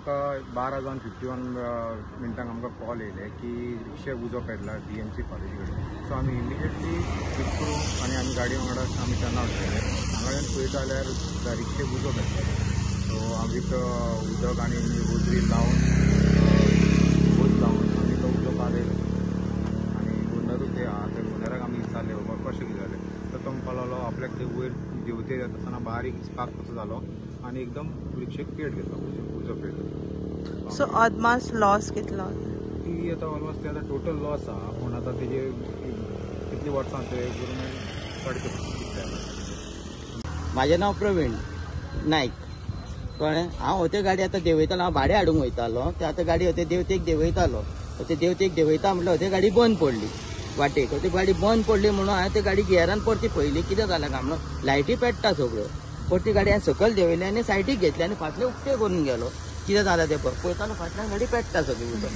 आमकां 12:51 आमकां कॉल येयले की रिक्षेक उजो पेटला DMC कॉलेजी कडेन. सो आमी इमिडिएटली चिंतू आनी आमी गाडी वांगडा आमी टर्न आवट केले. हांगाच्यान पळयता जाल्यार रिक्षेक उजो पेटलो. सो आमी उदक आनी गोजरी लावन आमी तो उजो पालयलो आनी गोंदरूच ते आहा त्या गोंदराक आमी विचारले बाबा कशें कितें जालें. तर तो म्हणपाक लागलो आपल्याक ते वयर देंवते येता आसतना बारीक स्पार्क कसो जालो आनी एकदम रिक्षेक पेट घेतलो उजो पेटलो. सो अदमास लॉस कितलो? ती आतां ऑलमोस्ट ते आतां टोटल लॉस आहा पूण आतां तेजे कितलीं वर्सां ते गव्हर्मेंट काडटा. म्हाजें नांव प्रवीण नायक कळ्ळें. हांव होते गाडी आतां देंवयतालो, हांव भाडें हाडूंक वयतालो. ते आतां गाडी होते देवतेक देंवयतालो. होते देवतेक देंवयता म्हटल्यार होते गाडी बंद पडली वाटेक. होते गाडी बंद पडली म्हणून हांवें ते गाडी गियरान परती पयली कितें जालें काय म्हणून लायटी पेट्टा सगळ्यो. परती गाडी हांवें सकयल देंवयली आनी सायडीक घेतली आनी फाटलें उक्तें करून गेलो. कितें जालें तें पळयतालो फाटल्यान गाडी पेट्टा सगळी उदक.